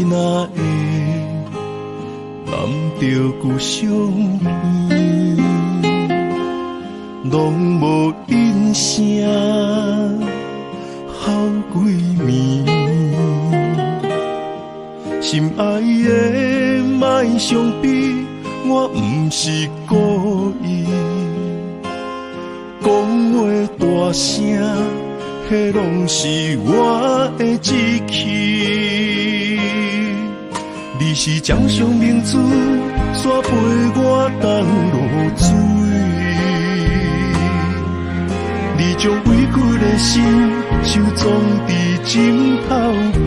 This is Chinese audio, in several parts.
若会揽着故乡片，拢无音声，好几暝。心爱的，莫伤悲，我不是故意。讲话大声，迄拢是我的志气。你是掌上明珠，煞陪我东落水。你将委屈的心收藏伫枕头边。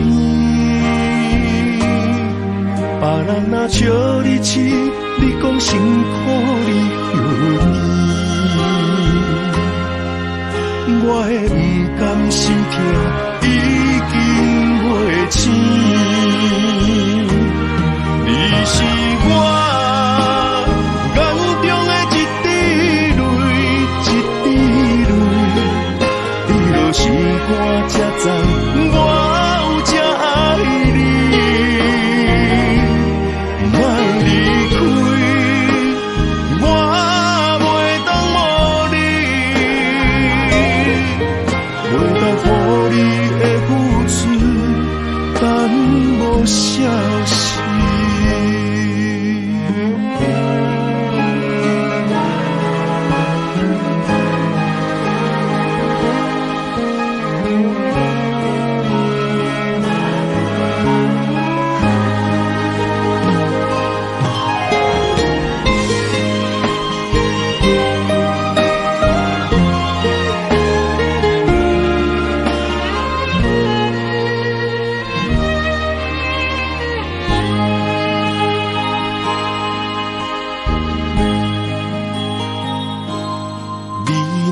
别人若笑你痴，你讲辛苦你许你，我的不甘心痛已经袂醒。你是我眼中的一滴泪，一滴泪，你若心肝才知我有这爱你。消息。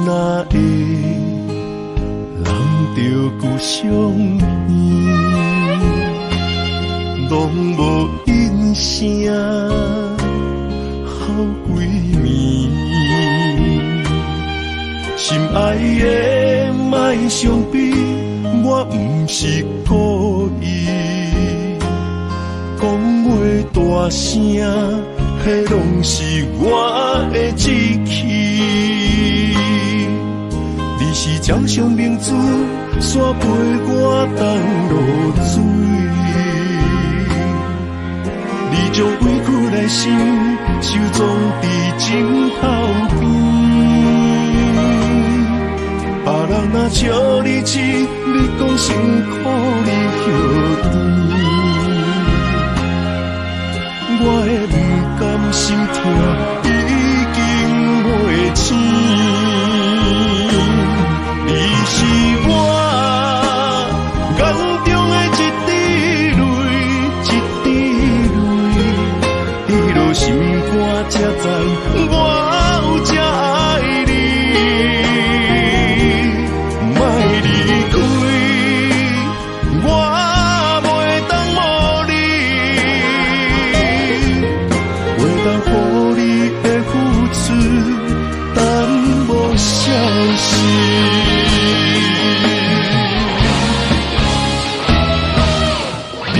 若会揽着故乡片，拢无音声，好几暝。心爱的，莫伤悲，我不是故意。讲话大声，迄拢是我的志气。你是掌上明珠，煞陪我东落水。你将委屈的心收藏伫枕头边。别人若笑你痴，你讲辛苦你许你。我的不甘心痛已经袂醒。你是我眼中的一滴泪，一滴泪，你落心肝才知我有这爱你。莫离开，我袂当无你，袂当予你的付出等无消息。一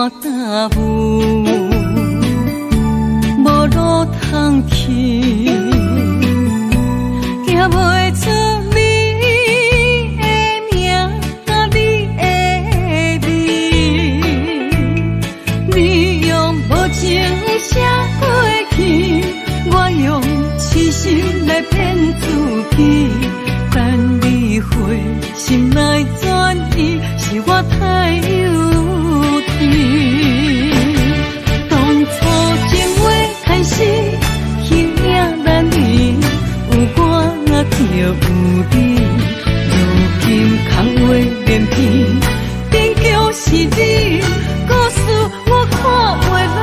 寒大雾，无路通去，行袂出你的名，甲你的字。你用无情写过去，我用痴心来骗自己。等你回心来转意，是我太幼稚。当初情话开始，彼领难离，有我就有你。如今空话连篇，终究是你，故事我看袂落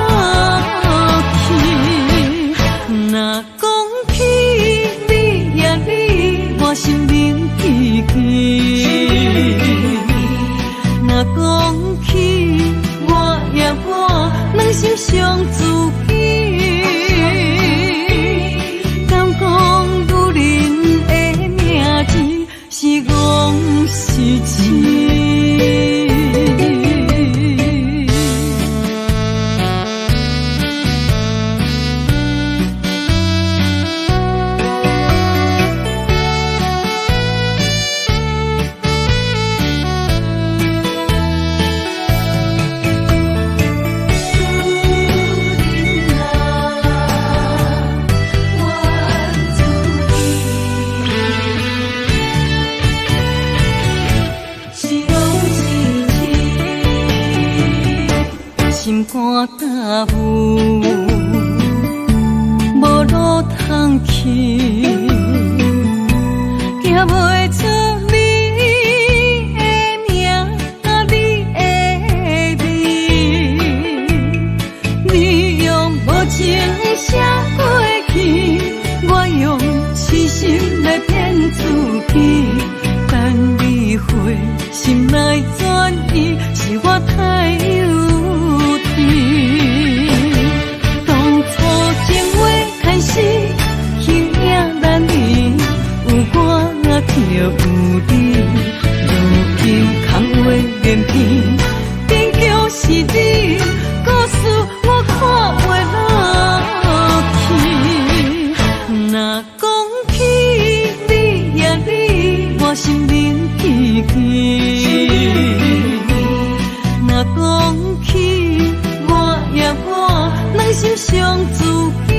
去。若讲起你呀你，我心灵记起。若讲起我呀我，两心相知己。敢讲女人的名字是戆是痴？心肝大雾，无路通去，行袂出你的名，甲你的字。你用无情写过去，我用痴心来骗自己。等你回心来转意，是我太幼稚。当初情话开始，彼领难离，有我就有你。如今空话连篇，终究是你，故事我看袂落去。若讲起你呀你，我心灵记起。若讲起我呀我，两心相知己。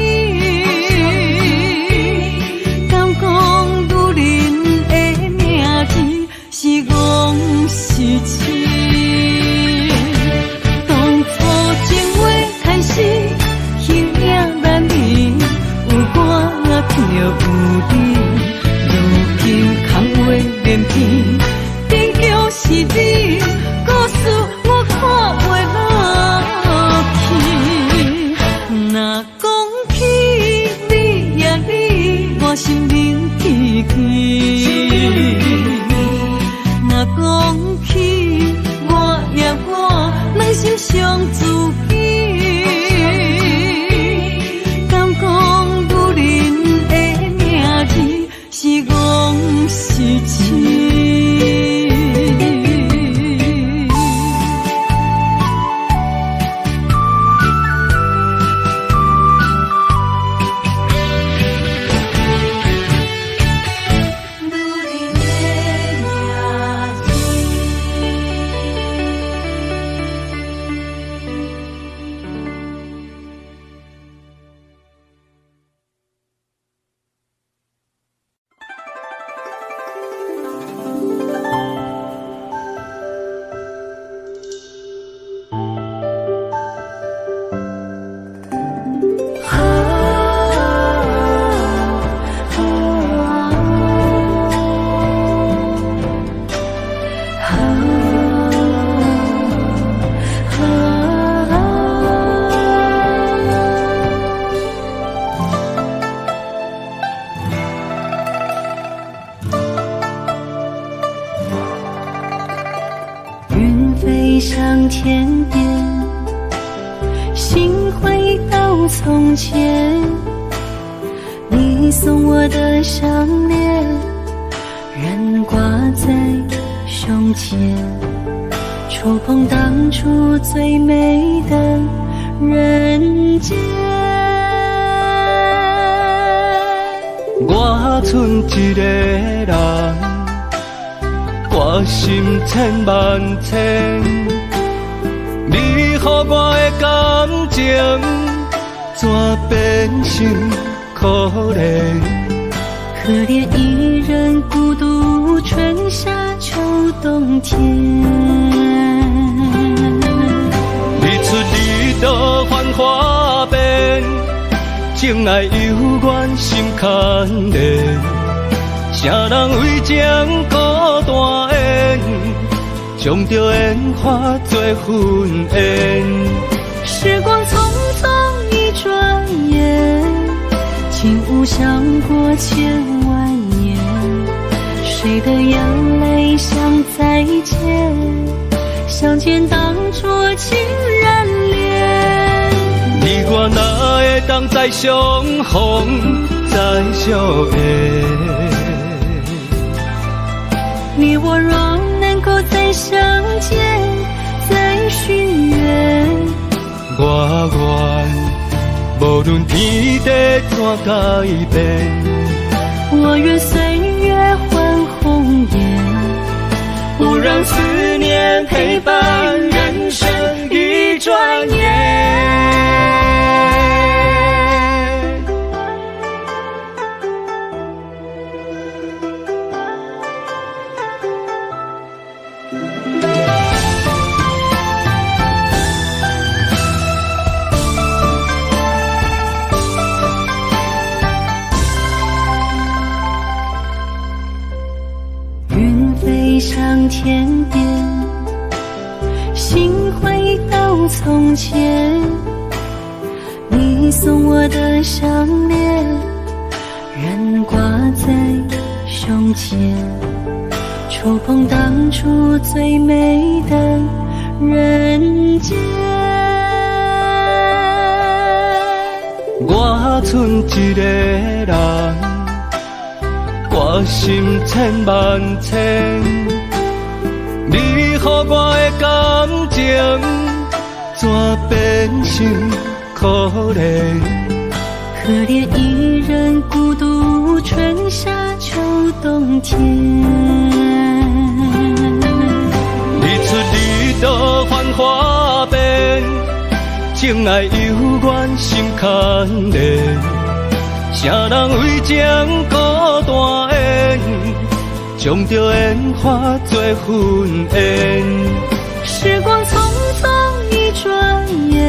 敢讲女人的名字是戆是痴？当初情话开始，彼领难离，有我就有你。如今空话连篇，终究是你，故事我看袂落去。若讲起你呀你，我心灵记起。若讲起我呀我，两心相知己。敢讲女人的名字是戆是痴？上天边，心回到从前，你送我的项链，仍挂在胸前。触碰当初最美的人间。我剩一个人，我心千万千，你予我的感情，怎变成可怜？可怜一人孤独，春夏秋冬天。日出日落繁华变，情爱犹原心牵连。啥人为情孤单缘，将着烟花做婚宴。时光匆匆一转眼，竟无相过千万年。谁的眼泪像再见？相见当作情人恋。你我哪会当再相逢再相爱？你我若能够再相见，再许愿，我愿无论天地怎改变，我愿岁月换红颜，不让思念陪伴人生一转眼。上天边，心回到从前，你送我的项链仍挂在胸前，触碰当初最美的人间。我剩一个人，我心千万千，你予我的感情，怎变成可怜？可怜一人孤独，春夏秋冬天。日出日落繁华变，情爱犹原心牵连。啥人为情孤单缘，将着烟花做婚宴。时光匆匆一转眼，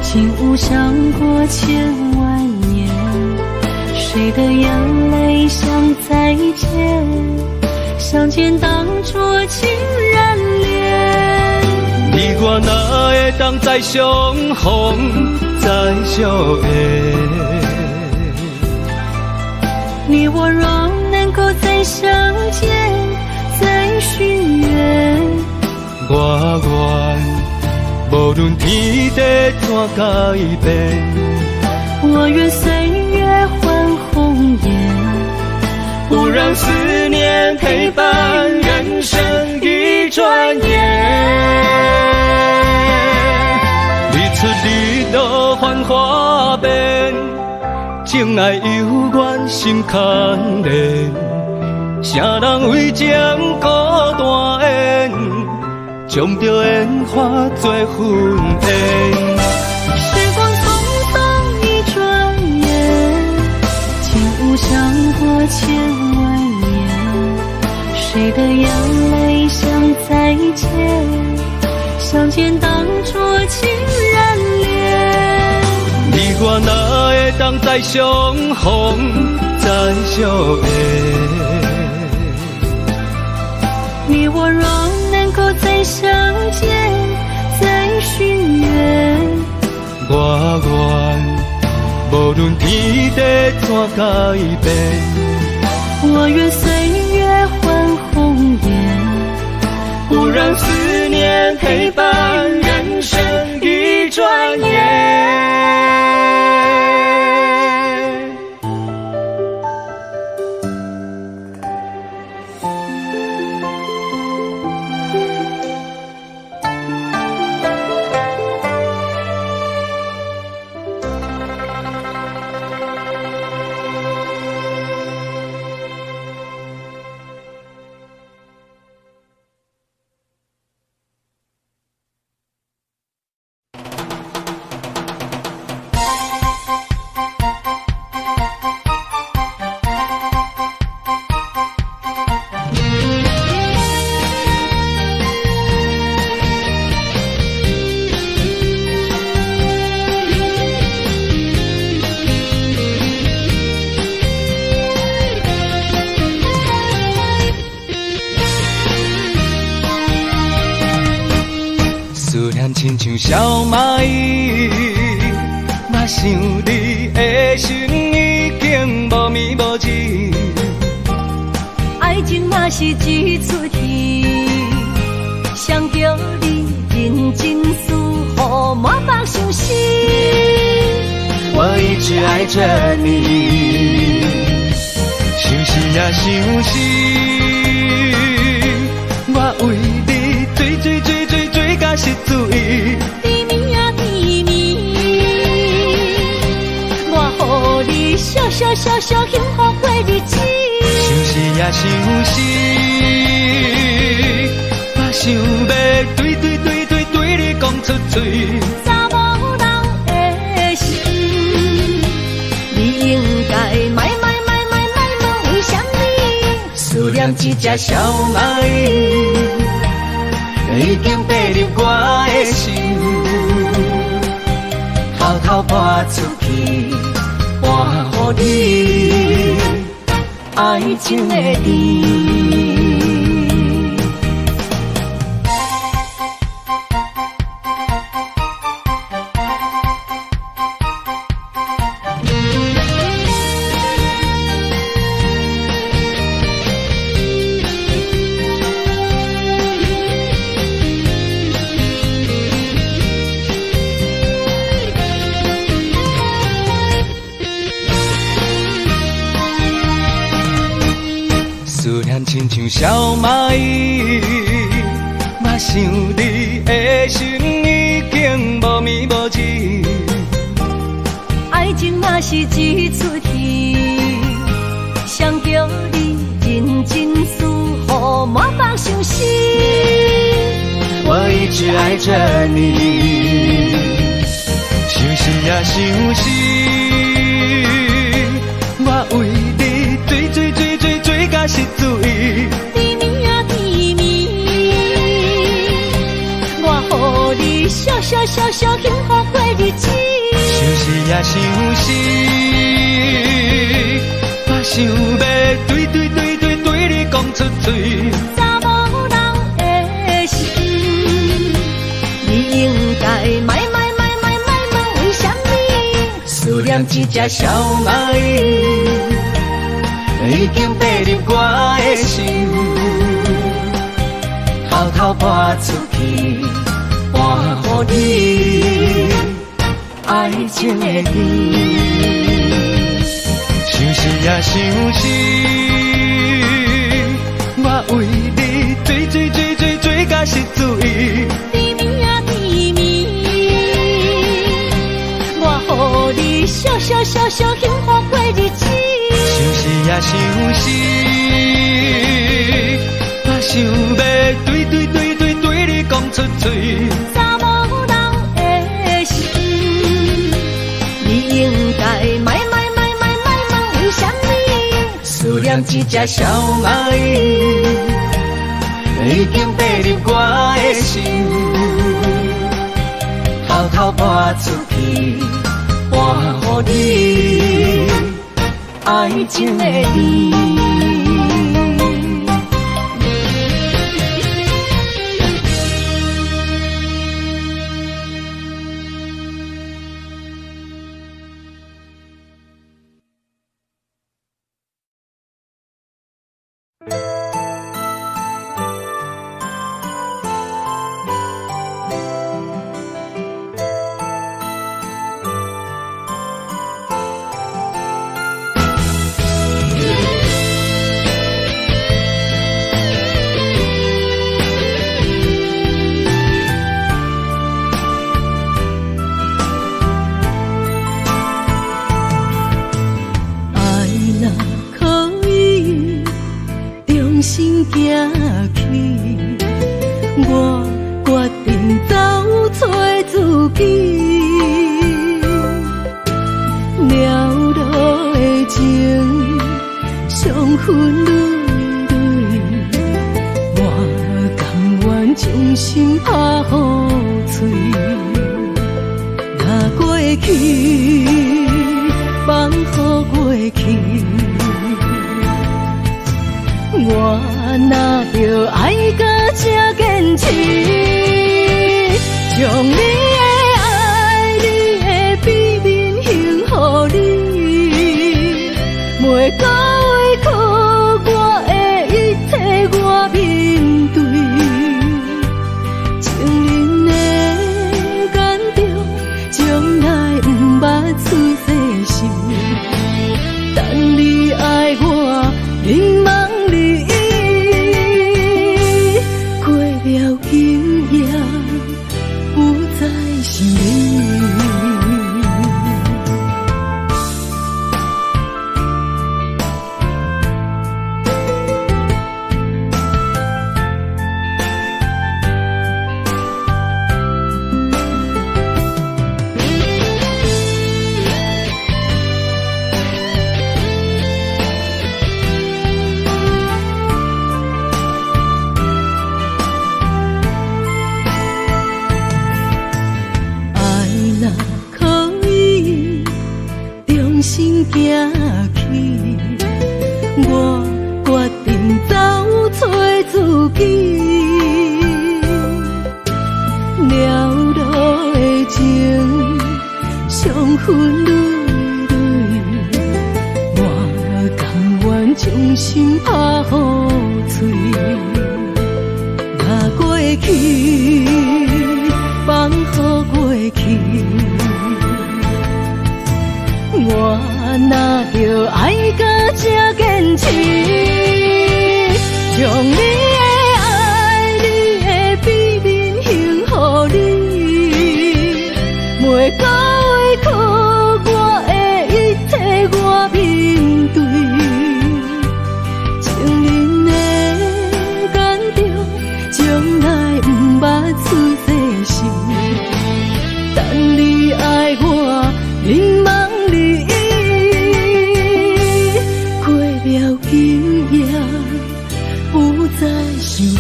竟无相过千万年。谁的眼泪像再见？相见当作情人恋。你我哪会当再相逢再相爱？你我若能够再相见，再许愿，我愿无论天地怎改变，我愿岁月换红颜，不让思念陪伴人生一转眼。日出日落繁华变，情爱犹原心牵连。啥人为情孤单缘，将着烟花做婚宴。时光匆匆一转眼，竟无相过千万年。谁的眼泪像再见？相见当作情人恋。你我哪会当再相逢再相爱？你我若能够再相见，再许愿，我愿无论天地怎改变，我愿岁月换红颜，不让思念陪伴人生一转眼。念亲像小蚂蚁，嘛想你的心已经无眠无志。爱情嘛是一出戏，谁叫你认真思乎满腹相思。我一直爱着你，想死也想死，我为你追到失醉。甜蜜啊甜蜜，我予你笑幸福过日子。想死也想死，我想要对你讲出嘴。查某人的心，你应该买问为什么？思念一只小蚂蚁，已经爬入我的心，偷偷搬出去，搬予你爱情的甜。思念亲像小蚂蚁，嘛想你的心已经无眠无志。爱情嘛是一出戏，谁叫你认真思乎满腹相思。我一直爱着你，想死也想死，我为你追到失醉。甜蜜啊甜蜜，我予你笑幸福过日子。想死也想死，我想要对你讲出嘴。查某人的心，你应该买问为什么？思念一只小蚂蚁，已经爬入我的心，偷偷搬出去，搬予你爱情的甜。想死也想死，我为你追到失醉。甜蜜啊甜蜜，我予你笑幸福过日子。想死也想死，我想要对你讲出嘴。查某人的心，你应该买问为什么？思念一只小蚂蚁，已经爬入我的心，偷偷搬出去，搬予你爱情的甜。我若着爱到这坚持，将再想你。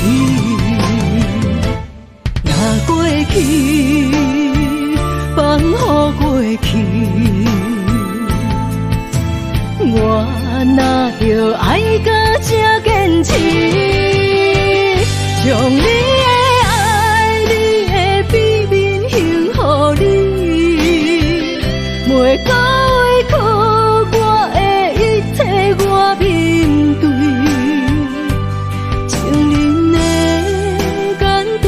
若过去，放乎过去，我哪着爱到这坚持，将你的爱，你的秘密献乎你，袂到委屈我的一切，我面对。情人的感动，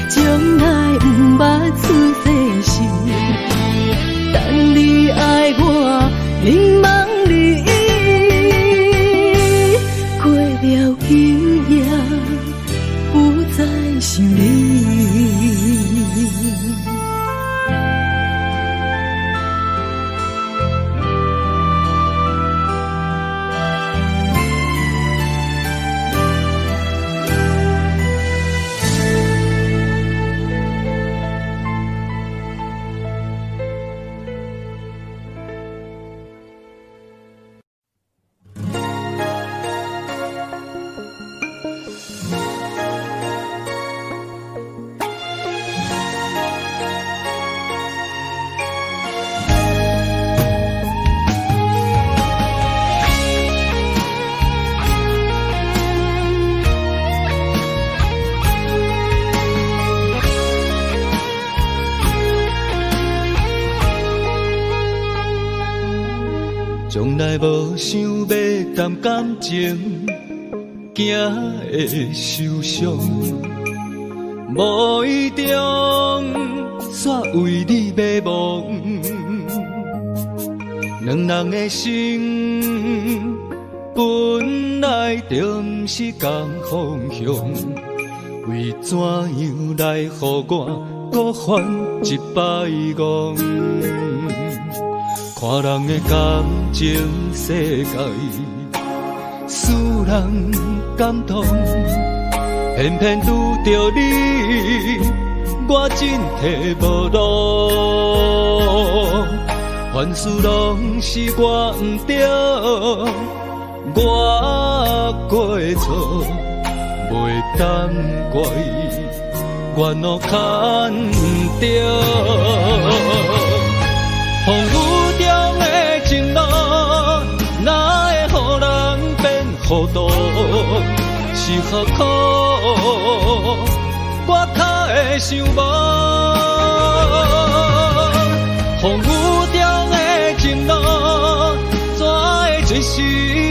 从来不捌出世事，等你爱我，迷茫里。今夜不再想你。从来无想要谈感情，惊会受伤。无意中煞为你迷惘，两人的心本来就不是同方向，为怎样来予我搁犯一摆戆？看人的感情世界，使人感动，偏偏拄着你，我真提无路。凡事拢是我不对，我过错，袂当怪，怨路牵着。风雨中的情路，哪会予人变糊涂？是何苦？我较会想无。风雨中的情路，怎会一时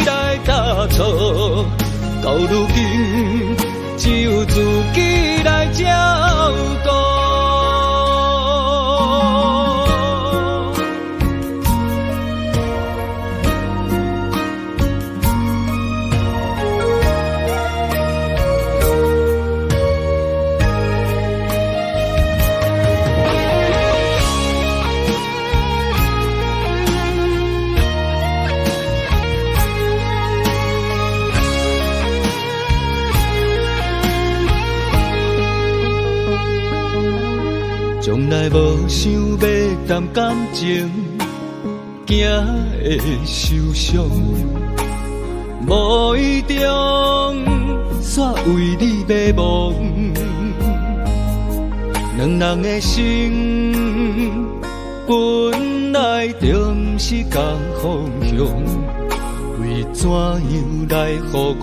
来打错？到如今，只有自己来照顾。从来无想要谈感情，惊会受伤。无意中煞为你迷惘，两人的心本来就不是同方向，为怎样来予我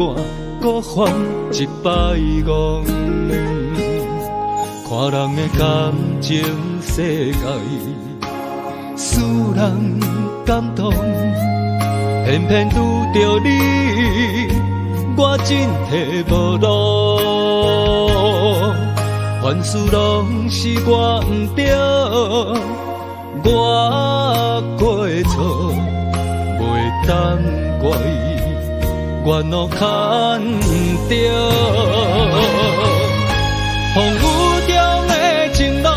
搁犯一摆戆？看人的感情世界，使人感动，偏偏拄着你，我真提无路。凡事拢是我不对，我过错，袂当怪，怨路牵着。风雨中的情路，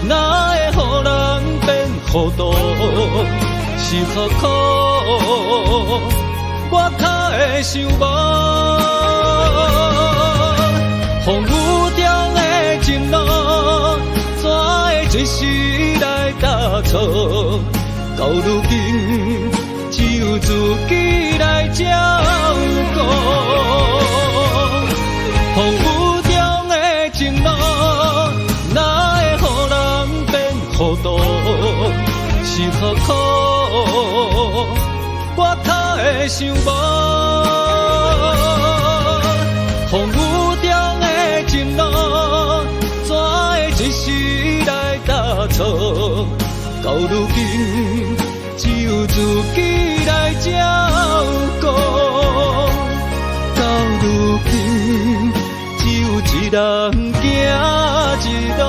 哪会予人变糊涂？是何苦？我较会想无。风雨中的情路，怎会一时来打错？到如今，只有自己来照顾。是何苦？我他会想无，风雨中的前路，怎会一时来打错？到如今，只有自己来照顾。到如今，只有一人行一路。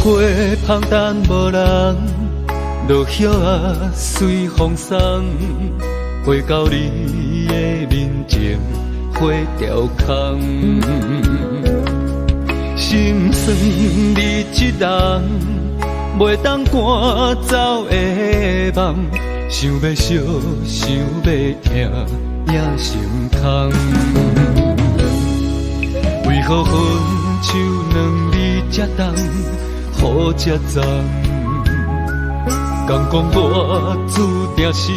花香淡无人，落叶啊随风送，花到你的面前，花凋空。心酸你一人，袂当赶走的梦，想要惜，想要听，也心空。为何分手两字才重？好才脏，敢讲我注定是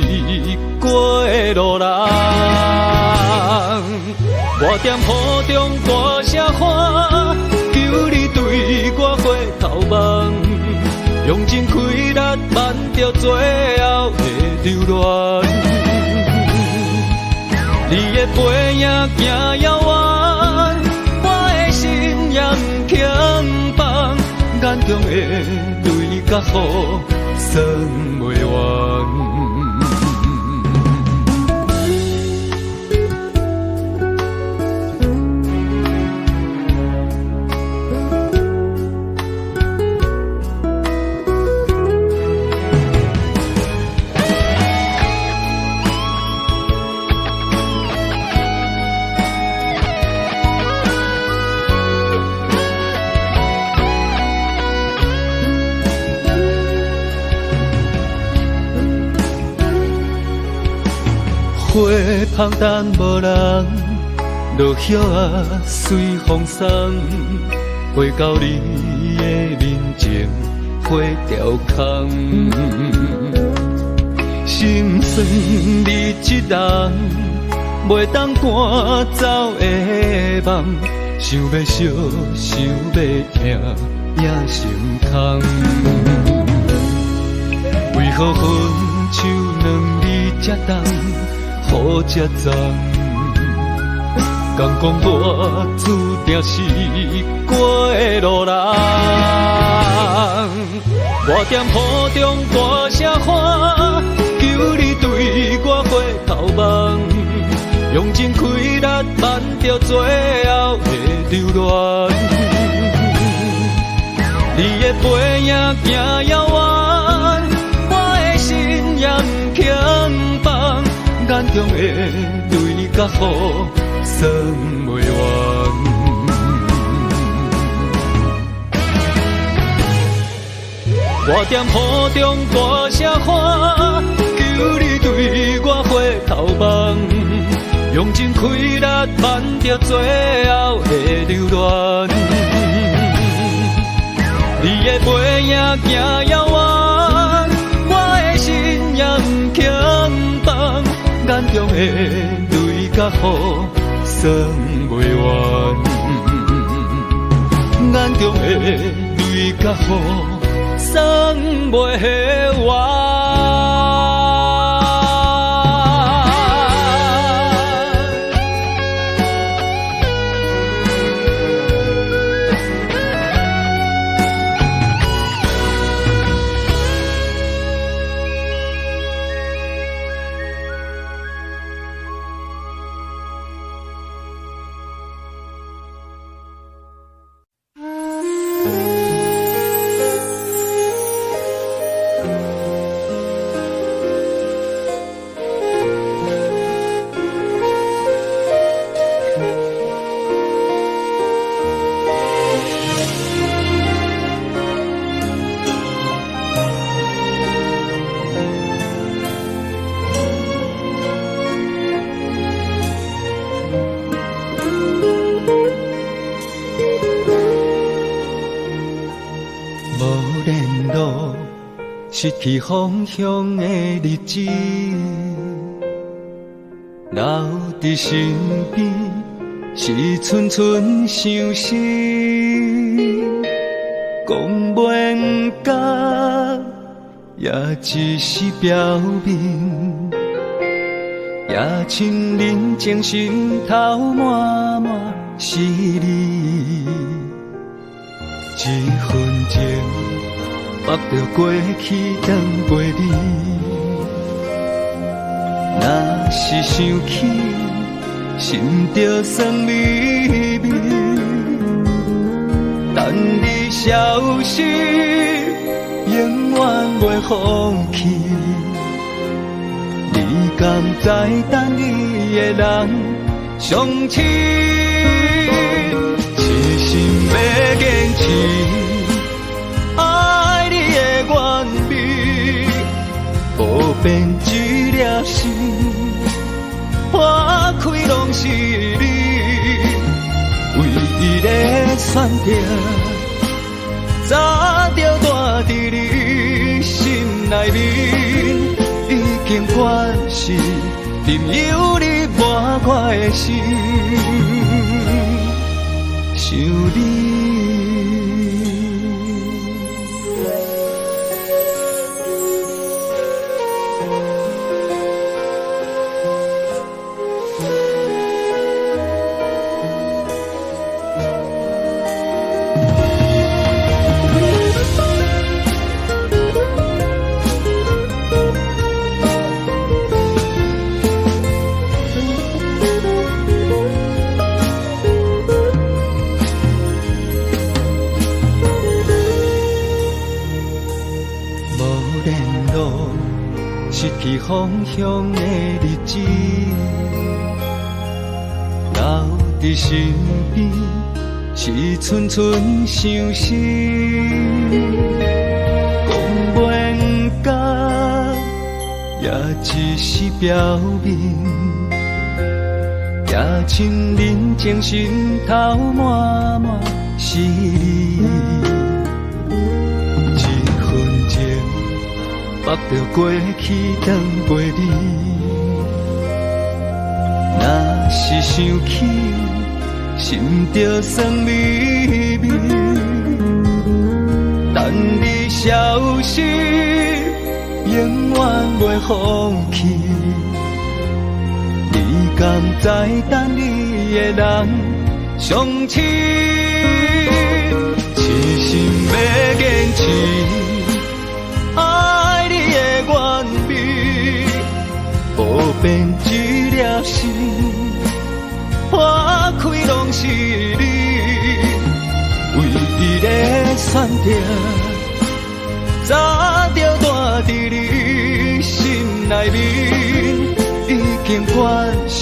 过路人。我踮雨中大声喊，求你对我回头望，用尽气力挽着最后的留恋。你的背影行遥远，我的心也不轻放。眼中的泪甲雨算袂完。花香淡无人，落叶啊随风送，花到你的面前，花凋空。心酸你一人，袂当赶走的梦，想要惜，想要听，也心空。为何分手两字才重？好才脏，敢讲我注定是过路人。我踮雨中大声喊，求你对我回头望，用尽气力挽着最后的留恋。你的背影行遥远，我的心也不轻放。眼中的泪甲雨算袂完，我踮雨中大声喊，求你对我回头望，用尽气力挽着最后的留恋。你的背影行遥远，我的心也不轻放。眼中的泪甲雨算袂完，眼中的泪甲雨算袂完。失去方向的日子，留伫身边是寸寸相思。讲袂甲，也只是表面，也亲人情心头满满是你。一分情，目着过去转过你。若是想起，心着酸微微。等你消失，永远袂放弃。你敢知等你的人相亲？痴心要坚持爱你的原味，无变一粒心，花开拢是你。唯一的选择，早就住伫你心内面，已经惯势，任由你抹我的心，想你。失去方向的日子，留伫身边是寸寸相思。讲袂甲，也只是表面，也亲人情心头满满是你。目着过去转过你，若是想起，心着酸微微。等你消失，永远袂放弃。你敢知等你的人相亲？痴心要坚持。原味，无变一粒心，花开拢是你。唯一的选择，早就住伫你心内面，已经惯势，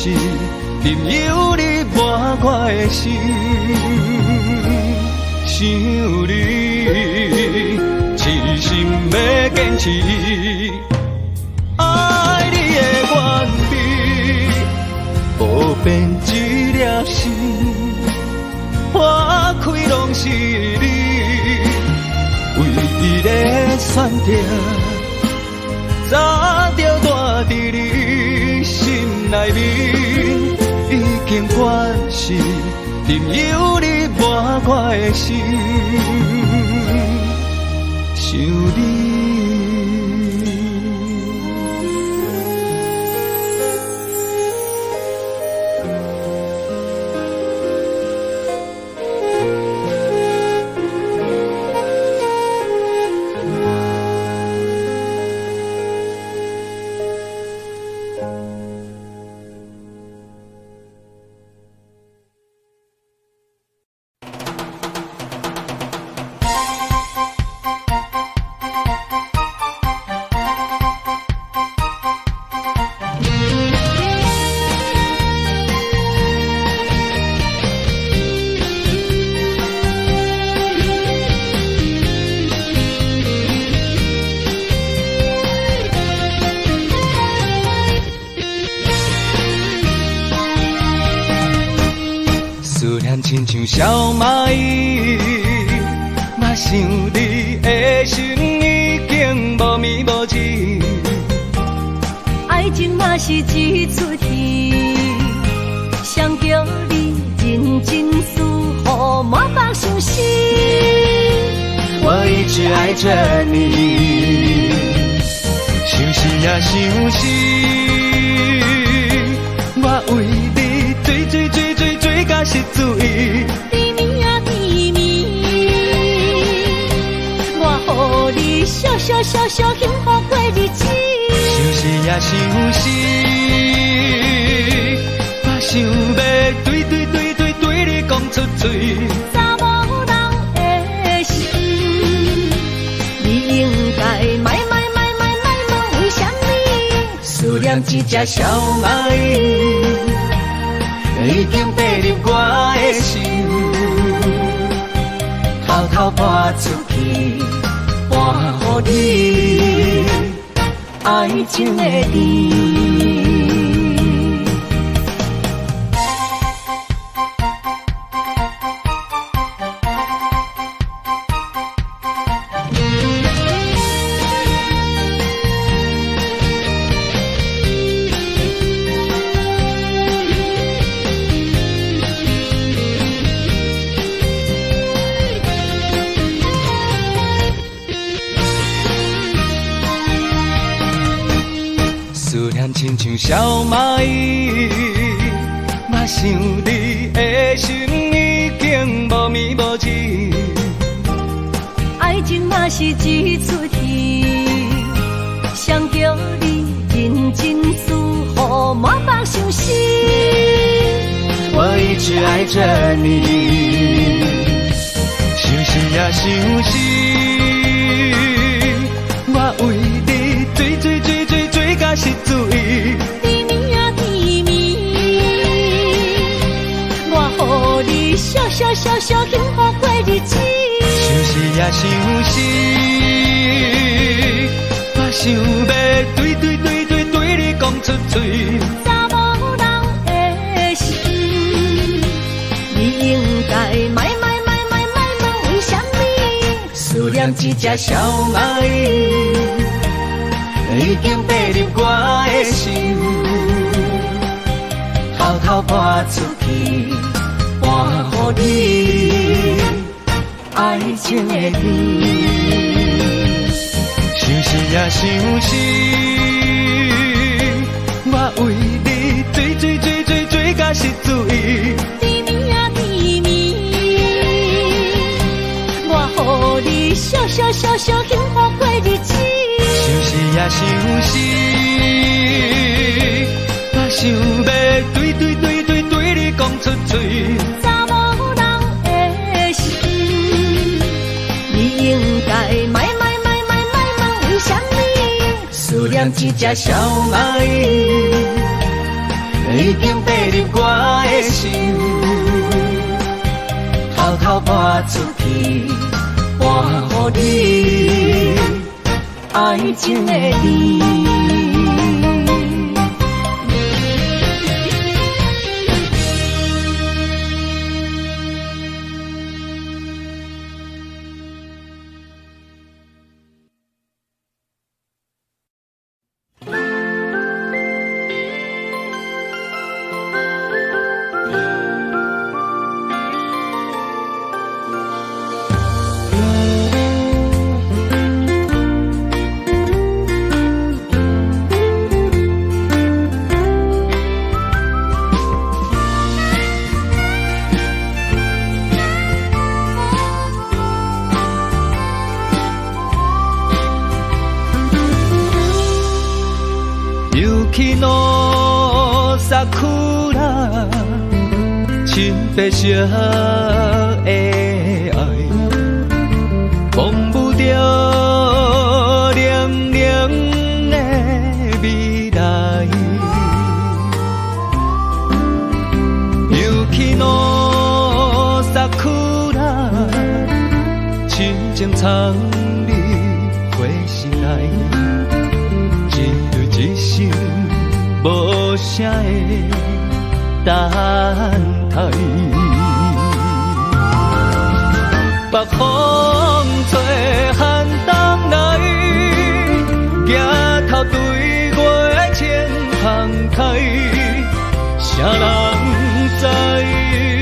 任由你抹我的心，想你。痴心要坚持爱你的原味，无变一粒心，花开拢是你。唯一的选择，早就住伫你心内面，已经惯势，任由你抹我的心。想你。亲像小蚂蚁，若想你的心已经无眠。情嘛是一出戏，想叫你认真思，予满腹伤心。我一直爱着你，想死也想死，我为你追到失醉。甜蜜啊甜蜜，我予你小幸福过日子。想死也想死，我想要对你讲出嘴。查某人的心，你应该卖问为什么？思念一只小蚂蚁，已经爬入我的心，偷偷搬出去，搬予你爱情的甜。思念亲像小蚂蚁，我想你的心已经无眠无志。爱情嘛是一出戏，想叫你认真思，予满腹伤心。我一直爱着你，想死也想死，我为你追到失醉。甜蜜啊甜蜜，我予你小幸福过日子。想死也想死，我想要对你讲出嘴。查某人的心，你应该卖问为什么？思念一只小蚂蚁，已经爬入我的心，偷偷搬出去，搬予你爱情的甜。想死也想死，我为你追到失醉。甜蜜啊甜蜜，我予你小幸福过日子。想死也想死，我想要对你讲出嘴。查某人的心，你应该卖问为什么？思念一只小蚂蚁，已经爬入我的心，偷偷搬出去，搬予你爱情的甜。雪の桜深白色的愛，忘不掉凉凉的未來。雪の桜深情藏你回心內，一對一心無聲的等待。北風吹寒冬來，抬頭對月前谁人知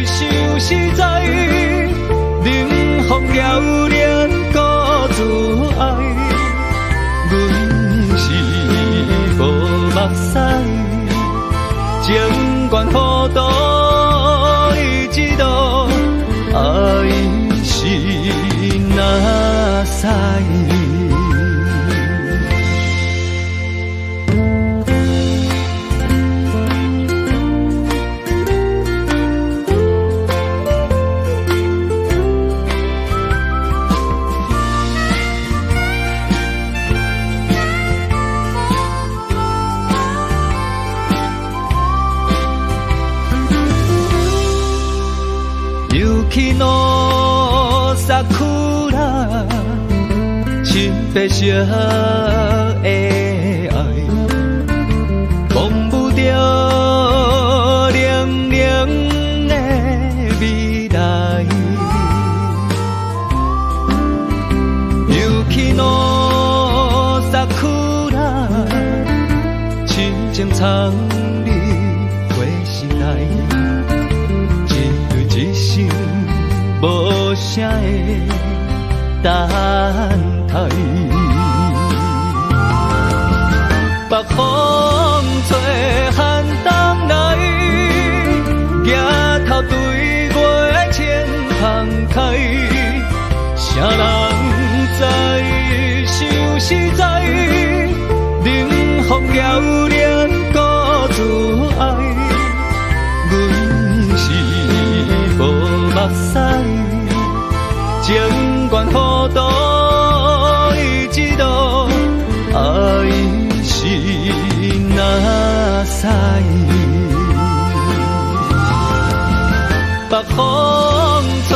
想实在，冷风撩恋孤自爱，阮是无目屎，情愿孤独伊一路，爱是哪使？雪の桜，深白色的爱，忘不掉凉凉的未来。雪の桜，深情藏你花时代，一对一心。无声的等待，北风吹寒冬来，额头对月前放开，谁人知想实在，冷风撩恋孤自爱，阮是无目屎。情愿孤独伊一路，爱是哪使？北风吹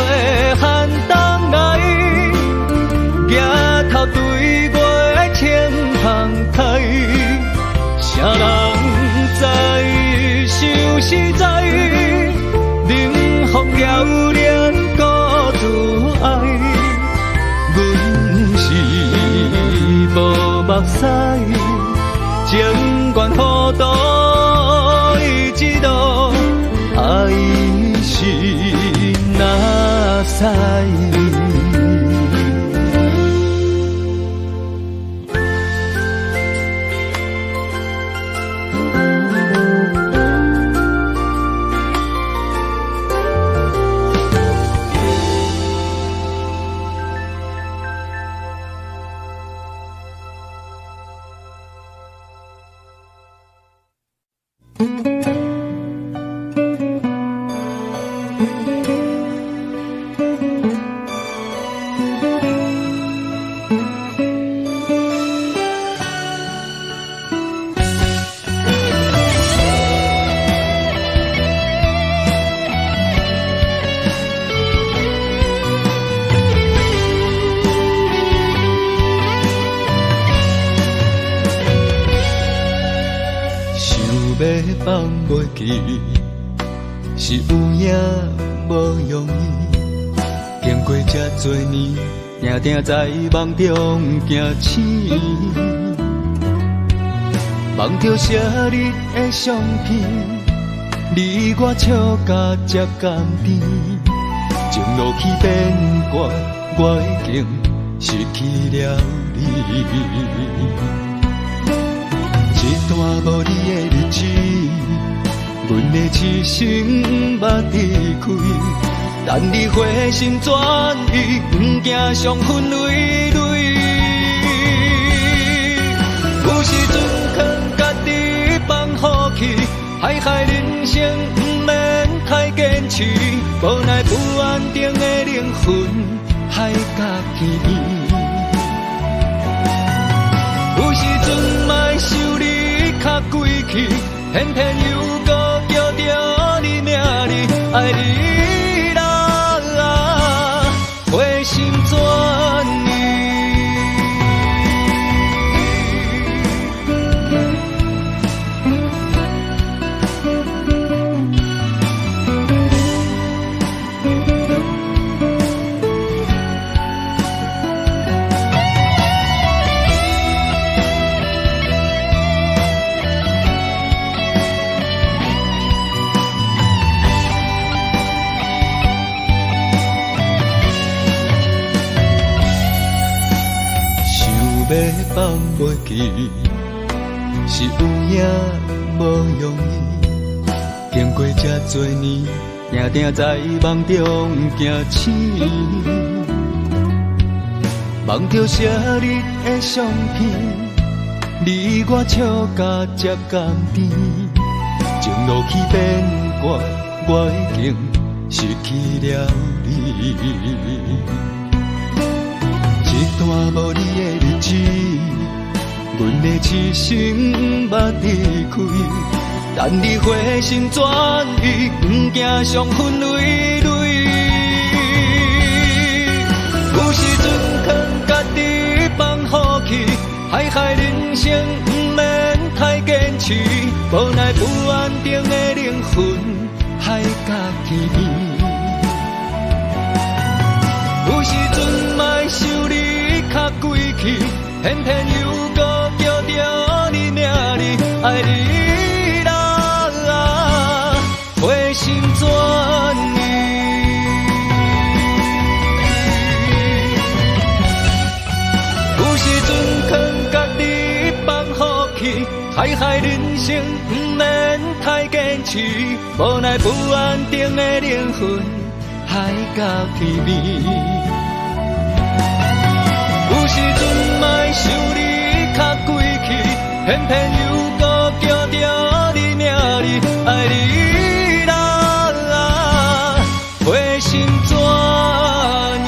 寒冬来，额头对月前放开，谁人知想实在，冷风撩恋孤自爱，阮是无目屎，情愿孤独伊一路，爱是哪使？放袂记，是有影无容易。经过这多年，定定在梦中行醒，梦着昔日的相片，离我笑甲这甘甜。情路去变卦，我已经失去了你。一段无你的日子，阮的痴心捌离开，等你回心转意，不惊伤痕累累。有时阵劝家己放好去，海海人生不免太坚持，无奈不安定的灵魂害甲天边。有时阵莫想你较贵气，偏偏又搁叫着你名字，爱你啦，回心转意。放袂记，是有影无容易。经过这多年，定定在梦中行醒，梦着昔日的相片，你我笑甲这甘甜，情路去变卦，我已经失去了你。一段无你的日子，阮的痴心捌离开，等你回心转意，不惊伤痕累累。有时阵劝家己放好去，海海人生不免太坚持，无奈不安定的灵魂海角天边。有时阵莫想你较贵气，偏偏又搁叫着你名字，爱你啦，回心转意。有时阵劝家己放好气，海海人生不免太坚持，无奈不安定的灵魂海角天边。有时阵莫想你较贵气，偏偏又搁叫着你名字，爱你啦，回心转意。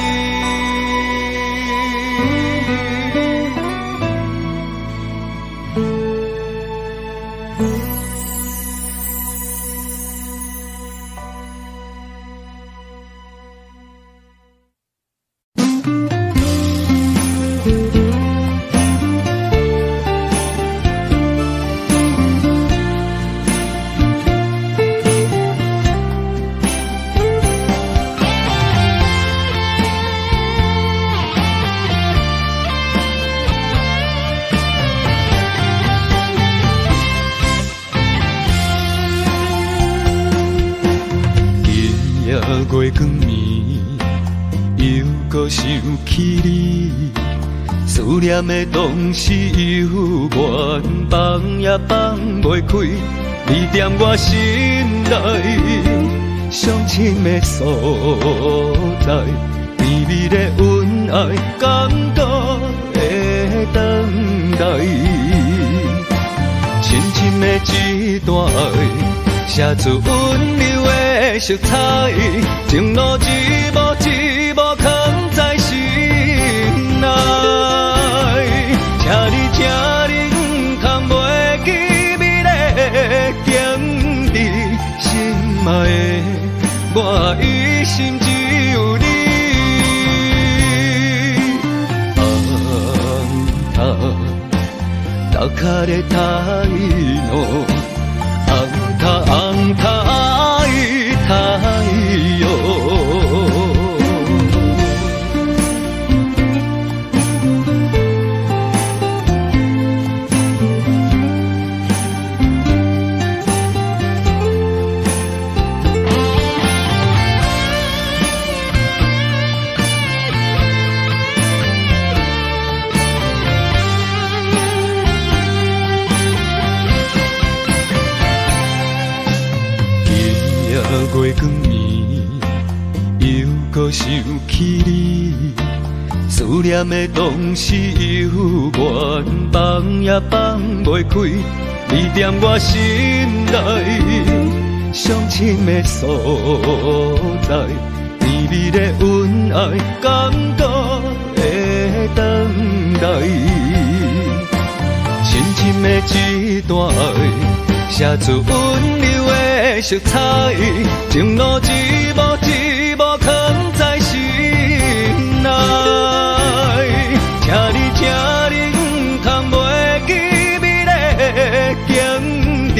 月光暝，又搁想起你，思念的同时犹原放也放袂开，你踮我心内上深的所在，甜蜜的恩爱感觉的等待，深深的一段爱，写出温柔的色彩，情路一幕一幕藏在心内。请你，通袂记美丽的景致，心爱的我一心只有你。红塔的太浓，红塔太阳。月光暝，又搁想起你，思念的同时犹原放也放袂开，你踮我心内上深的所在，甜蜜的恩爱感觉的等待，深深的一段爱，写出温柔的色彩，情路一幕一幕藏在心内。请你，通袂记美丽的景致，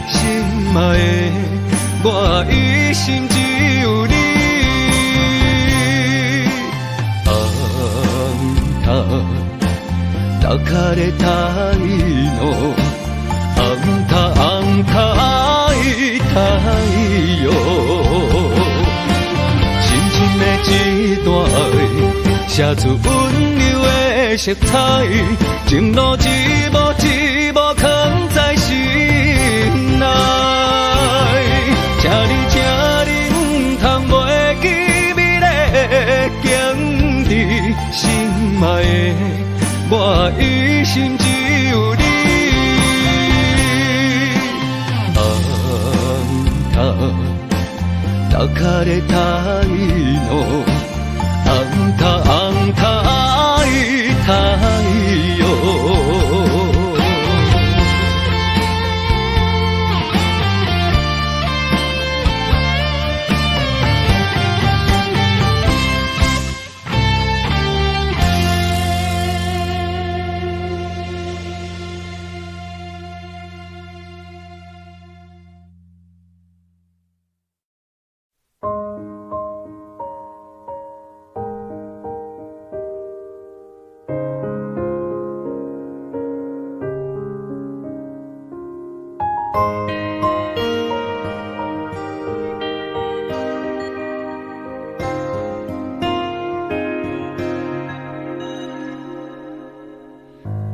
心爱的我一心只有你。红塔，头壳的太浓，红塔太阳，深深的一段爱，写出温柔的的色彩，情路一幕一幕藏在心内。请你，请你，唔通袂记美丽的经历，心爱的，我一心只有你。高卡的太浓，红塔爱太阳。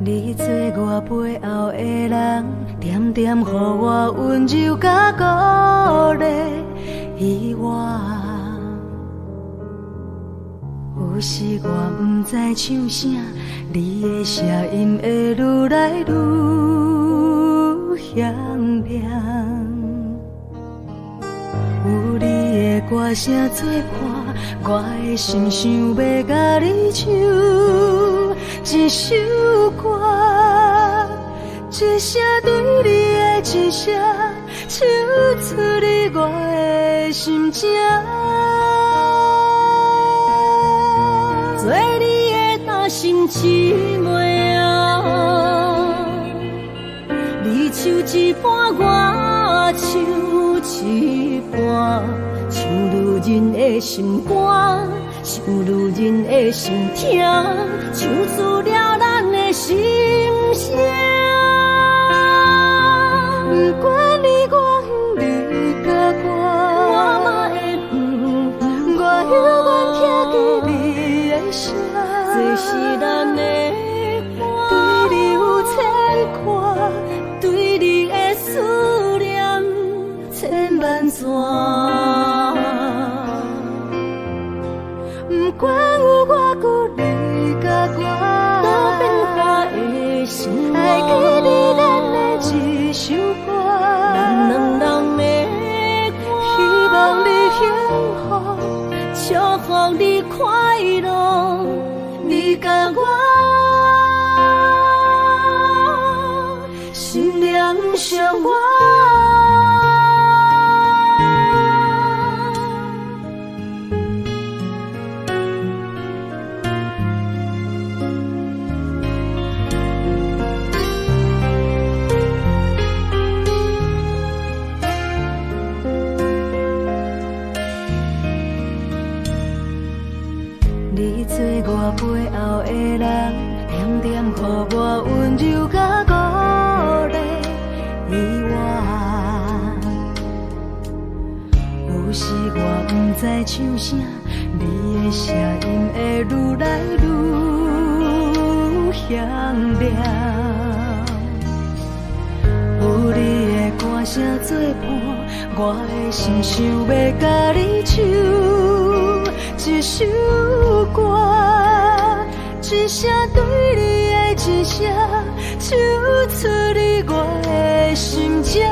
你做我背后的人，点点予我温柔甲鼓励，希望。有时我不知唱啥，你的声音会愈来愈响亮。有你的歌声作伴，我的心想要甲你唱一首歌，一声对你的一声，唱出你我的心情。做你的大心姊妹啊，你唱一半，我唱一半，唱女人的心肝，唱女人的心痛，唱出了咱的心声。不管你我远，你甲我，我嘛会我永远听见你的声，这是咱的歌，对你有牵挂，对你的思念千万转。不管有偌久你甲我，都变化的心爱记你咱的一首歌，咱两人的歌，希望你幸福，祝福你快乐，你甲我心灵相伴。你做我背后的人，点点予我温柔甲鼓励，希望。有时我不知唱啥，你的声音会愈来愈响亮。有你的歌声作伴，我的心想要甲你唱一首歌，一声对你的一声，唱出你我的心情。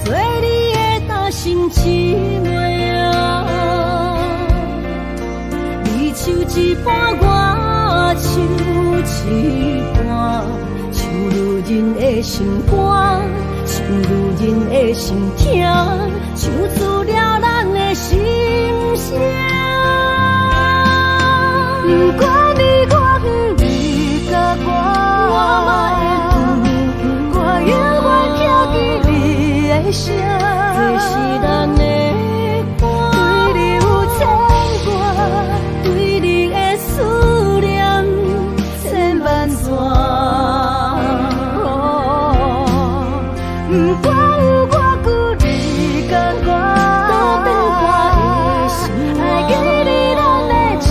做你的大心姊妹啊，你唱一半，我唱一半，唱女人的心肝，唱女人的心痛，唱出了咱的心声。不管你我远，你甲我，我嘛会我永远听见你的声，这是咱的歌，对你有牵挂，对你的思念千万转。不管有偌久你甲我，都变化的心爱记你咱的一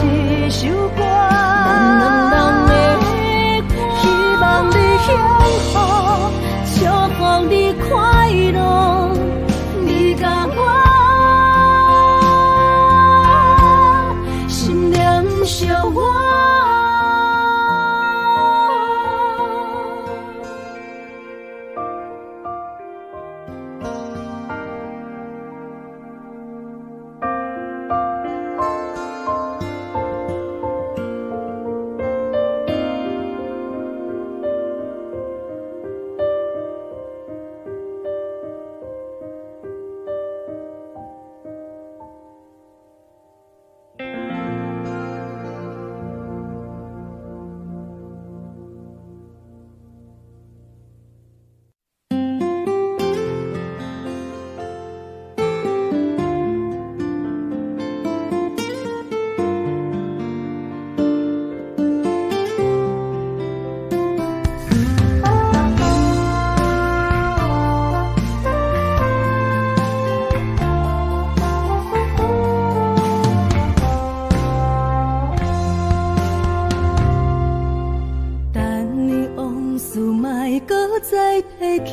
起？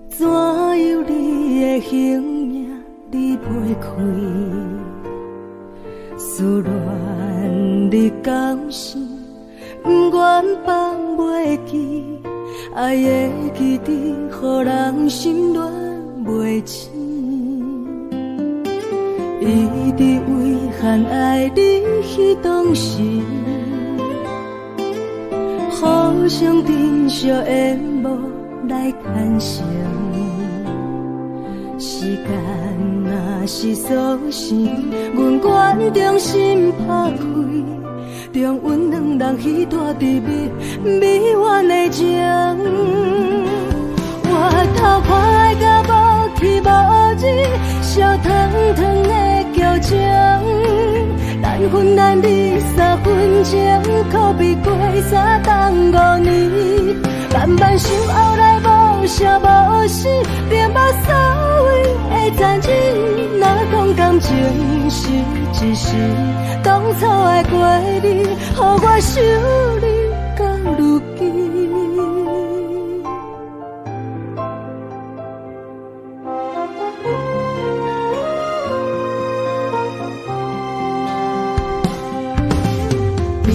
怎有你的形影离袂开？思恋你甘心，不愿放袂记，爱的记忆，予人心乱袂清。伊伫为限爱你迄当时，互相珍惜的无来牵绳。时间若是锁匙，阮愿将心打开，将阮两人彼段甜蜜美满的情。我头看爱甲无天无日，烧烫烫的旧情。难分难离3分钟，可比过3冬5年。慢慢想后来无声无息，便捌所谓的残忍。若讲感情是一时，当初的过你，予我想你到如今。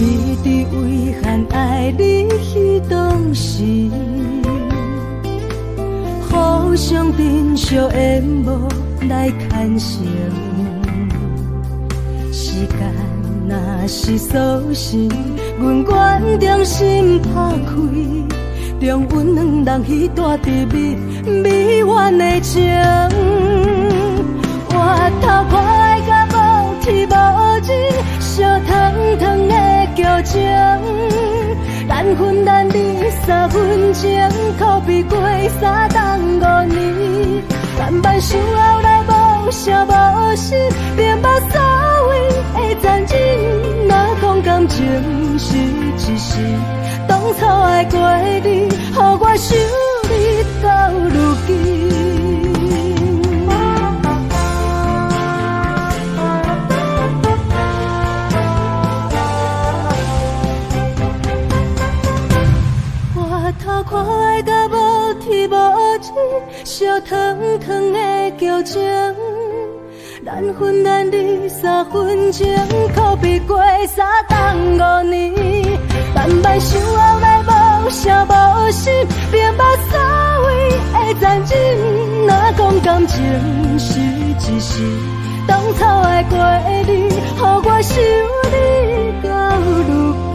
伊伫为限爱你迄当时，互相珍惜的无来牵绳。时间若是锁匙，阮愿将心打开，将阮两人迄段甜蜜美满的情。我头看爱甲无天无日，烧烫烫的旧情。难分难离3分钟，可比过3冬5年。慢慢想后来无声无息，便捌所谓的残忍。若讲感情是一时，当初的过你，予我想你到如今。头看爱甲无天无日，烧烫烫的旧情。难分难离3分钟，可比过3冬5年。慢慢想后来无声无息，便捌所谓的残忍。若讲感情是一时，当初的过你，予我想你到如今。